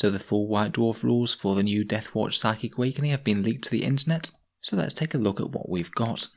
So the full White Dwarf rules for the new Deathwatch Psychic Awakening have been leaked to the internet, so let's take a look at what we've got.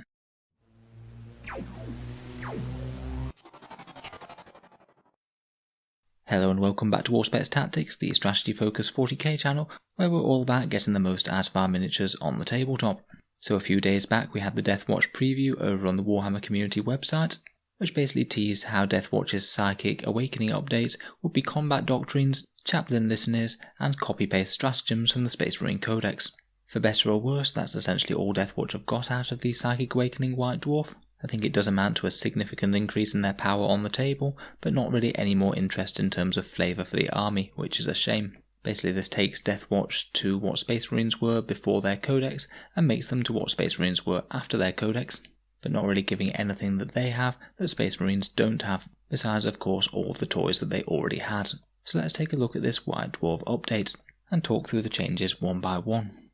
Hello and welcome back to Auspex Tactics, the strategy focused 40k channel, where we're all about getting the most out of our miniatures on the tabletop. So a few days back we had the Deathwatch preview over on the Warhammer community website, which basically teased how Deathwatch's Psychic Awakening update would be combat doctrines, Chaplain listeners, and copy-paste stratagems from the Space Marine Codex. For better or worse, that's essentially all Deathwatch have got out of the Psychic Awakening White Dwarf. I think it does amount to a significant increase in their power on the table, but not really any more interest in terms of flavour for the army, which is a shame. Basically this takes Deathwatch to what Space Marines were before their Codex, and makes them to what Space Marines were after their Codex, but not really giving anything that they have that Space Marines don't have, besides of course all of the toys that they already had. So let's take a look at this White Dwarf update, and talk through the changes one by one.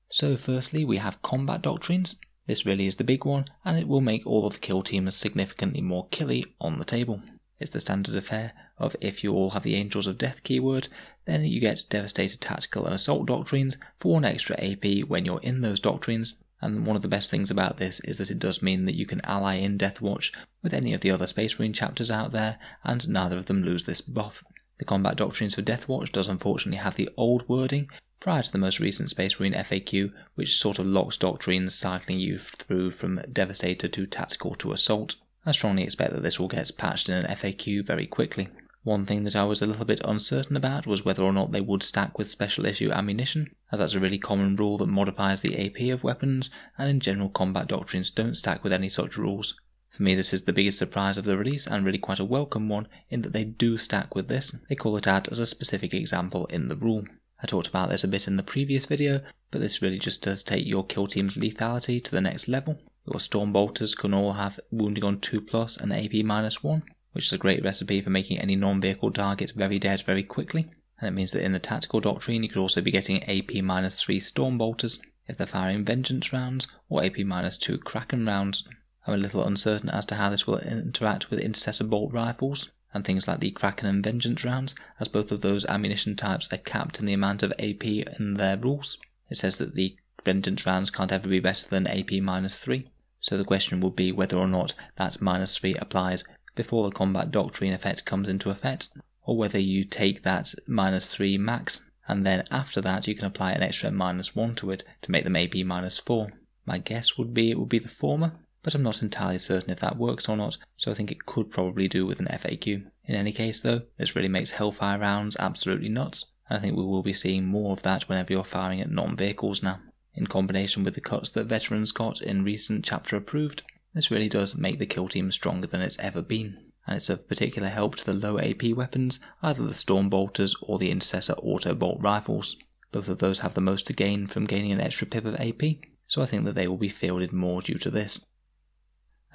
So firstly we have combat doctrines. This really is the big one, and it will make all of the kill teams significantly more killy on the table. It's the standard affair of if you all have the Angels of Death keyword, then you get Devastator Tactical and Assault doctrines for 1 extra AP when you're in those doctrines, and one of the best things about this is that it does mean that you can ally in Deathwatch with any of the other Space Marine chapters out there, and neither of them lose this buff. The combat doctrines for Deathwatch does unfortunately have the old wording prior to the most recent Space Marine FAQ, which sort of locks doctrines cycling you through from Devastator to Tactical to Assault. I strongly expect that this will get patched in an FAQ very quickly. One thing that I was a little bit uncertain about was whether or not they would stack with special issue ammunition, as that's a really common rule that modifies the AP of weapons, and in general combat doctrines don't stack with any such rules. For me this is the biggest surprise of the release, and really quite a welcome one, in that they do stack with this. They call it out as a specific example in the rule. I talked about this a bit in the previous video, but this really just does take your kill team's lethality to the next level. Your Stormbolters can all have wounding on 2+ and AP -1, which is a great recipe for making any non-vehicle target very dead very quickly, and it means that in the Tactical Doctrine you could also be getting AP -3 Stormbolters if they're firing Vengeance rounds, or AP -2 Kraken rounds. I'm a little uncertain as to how this will interact with Intercessor bolt rifles and things like the Kraken and Vengeance rounds, as both of those ammunition types are capped in the amount of AP in their rules. It says that the Vengeance rounds can't ever be better than AP -3, so the question would be whether or not that -3 applies before the combat doctrine effect comes into effect, or whether you take that -3 max, and then after that you can apply an extra -1 to it to make them AP -4. My guess would be it would be the former, but I'm not entirely certain if that works or not, so I think it could probably do with an FAQ. In any case though, this really makes Hellfire rounds absolutely nuts, and I think we will be seeing more of that whenever you're firing at non-vehicles now. In combination with the cuts that veterans got in recent chapter approved, this really does make the kill team stronger than it's ever been, and it's of particular help to the low AP weapons, either the Stormbolters or the Intercessor auto bolt rifles. Both of those have the most to gain from gaining an extra pip of AP, so I think that they will be fielded more due to this.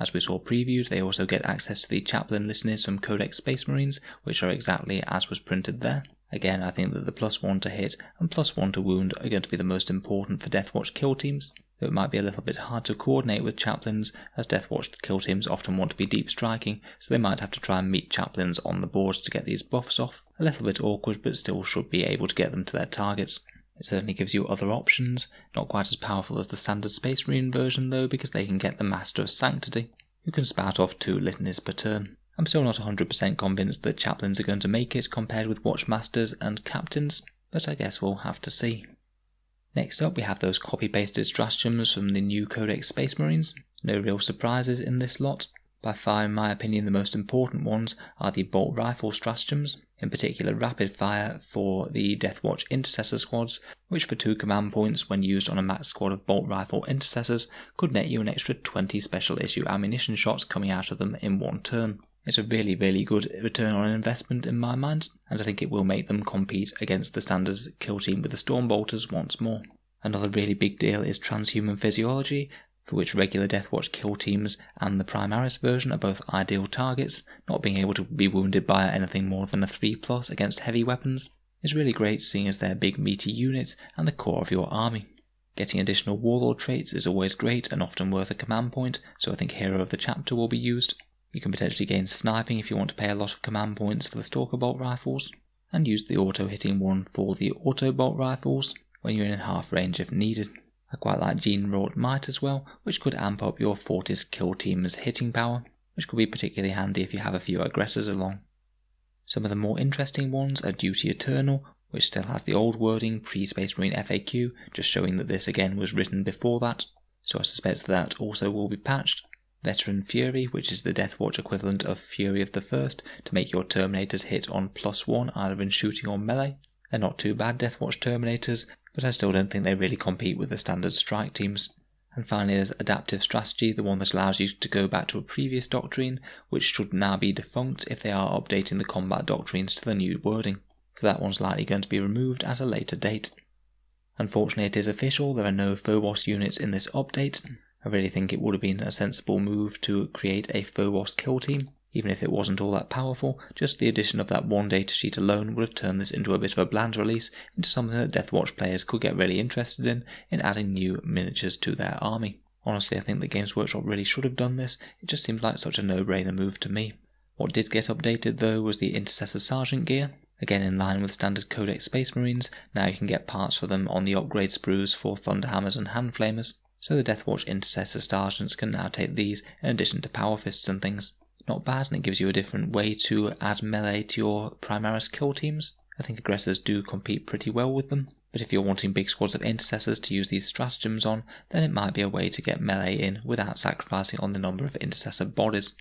As we saw previewed, they also get access to the Chaplain listeners from Codex Space Marines, which are exactly as was printed there. Again, I think that the +1 to hit and +1 to wound are going to be the most important for Deathwatch kill teams, though it might be a little bit hard to coordinate with Chaplains, as Deathwatch kill teams often want to be deep striking, so they might have to try and meet Chaplains on the boards to get these buffs off. A little bit awkward, but still should be able to get them to their targets. It certainly gives you other options, not quite as powerful as the standard Space Marine version though, because they can get the Master of Sanctity, who can spout off 2 litanies per turn. I'm still not 100% convinced that Chaplains are going to make it compared with Watchmasters and Captains, but I guess we'll have to see. Next up we have those copy-pasted stratagems from the new Codex Space Marines. No real surprises in this lot. By far, in my opinion, the most important ones are the bolt rifle stratagems, in particular rapid fire for the Deathwatch Intercessor squads, which for 2 command points when used on a max squad of bolt rifle intercessors could net you an extra 20 special issue ammunition shots coming out of them in 1 turn. It's a really good return on investment in my mind, and I think it will make them compete against the standard kill team with the Stormbolters once more. Another really big deal is transhuman physiology, for which regular Deathwatch kill teams and the Primaris version are both ideal targets. Not being able to be wounded by anything more than a 3+ against heavy weapons is really great, seeing as they're big meaty units and the core of your army. Getting additional warlord traits is always great and often worth a command point, so I think Hero of the Chapter will be used. You can potentially gain sniping if you want to pay a lot of command points for the Stalker bolt rifles. and use the auto hitting one for the auto bolt rifles when you're in half range if needed. I quite like Gene Wrought Might as well, which could amp up your Fortis kill team's hitting power, which could be particularly handy if you have a few aggressors along. Some of the more interesting ones are Duty Eternal, which still has the old wording pre-Space Marine FAQ, just showing that this again was written before that, so I suspect that also will be patched. Veteran Fury, which is the Deathwatch equivalent of Fury of the First, to make your Terminators hit on +1 either in shooting or melee. They're not too bad Deathwatch Terminators, but I still don't think they really compete with the standard strike teams. And finally there's Adaptive Strategy, the one that allows you to go back to a previous doctrine, which should now be defunct if they are updating the combat doctrines to the new wording. So that one's likely going to be removed at a later date. Unfortunately it is official, there are no Phobos units in this update. I really think it would have been a sensible move to create a Phobos kill team. Even if it wasn't all that powerful, just the addition of that one datasheet alone would have turned this into a bit of a bland release, into something that Deathwatch players could get really interested in adding new miniatures to their army. Honestly, I think that Games Workshop really should have done this, it just seemed like such a no-brainer move to me. What did get updated though was the Intercessor Sergeant gear. Again in line with standard Codex Space Marines, now you can get parts for them on the upgrade sprues for Thunderhammers and Handflamers, so the Deathwatch Intercessor Sergeants can now take these in addition to Power Fists and things. Not bad, and it gives you a different way to add melee to your Primaris kill teams. I think aggressors do compete pretty well with them, but if you're wanting big squads of intercessors to use these stratagems on, then it might be a way to get melee in without sacrificing on the number of intercessor bodies.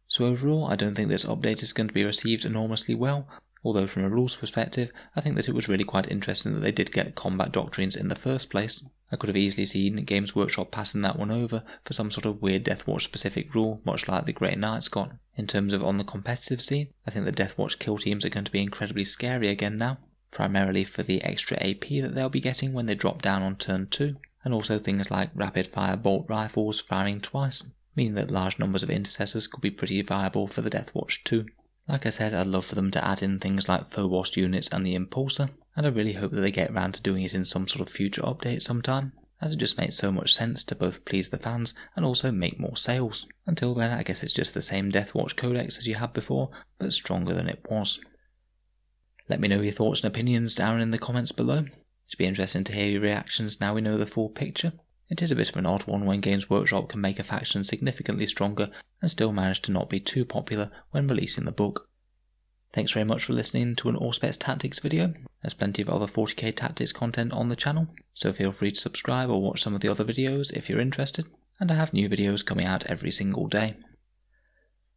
So overall, I don't think this update is going to be received enormously well, although from a rules perspective, I think that it was really quite interesting that they did get combat doctrines in the first place. I could have easily seen Games Workshop passing that one over for some sort of weird Deathwatch specific rule, much like the Grey Knights got. In terms of on the competitive scene, I think the Deathwatch kill teams are going to be incredibly scary again now, primarily for the extra AP that they'll be getting when they drop down on turn 2, and also things like rapid fire bolt rifles firing twice, meaning that large numbers of intercessors could be pretty viable for the Deathwatch too. Like I said, I'd love for them to add in things like Phobos units and the Impulsor, and I really hope that they get around to doing it in some sort of future update sometime, as it just makes so much sense to both please the fans and also make more sales. Until then, I guess it's just the same Deathwatch Codex as you had before, but stronger than it was. Let me know your thoughts and opinions down in the comments below. It'd be interesting to hear your reactions now we know the full picture. It is a bit of an odd one when Games Workshop can make a faction significantly stronger and still manage to not be too popular when releasing the book. Thanks very much for listening to an Auspex Tactics video. There's plenty of other 40k Tactics content on the channel, so feel free to subscribe or watch some of the other videos if you're interested, and I have new videos coming out every single day.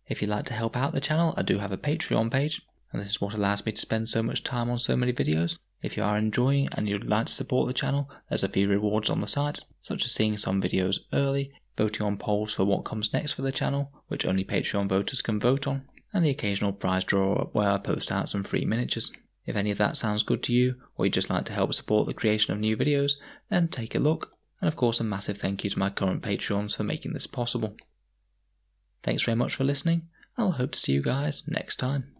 If you'd like to help out the channel, I do have a Patreon page, and this is what allows me to spend so much time on so many videos. If you are enjoying and you'd like to support the channel, there's a few rewards on the site, such as seeing some videos early, voting on polls for what comes next for the channel, which only Patreon voters can vote on, and the occasional prize draw where I post out some free miniatures. If any of that sounds good to you, or you'd just like to help support the creation of new videos, then take a look, and of course a massive thank you to my current Patreons for making this possible. Thanks very much for listening, and I'll hope to see you guys next time.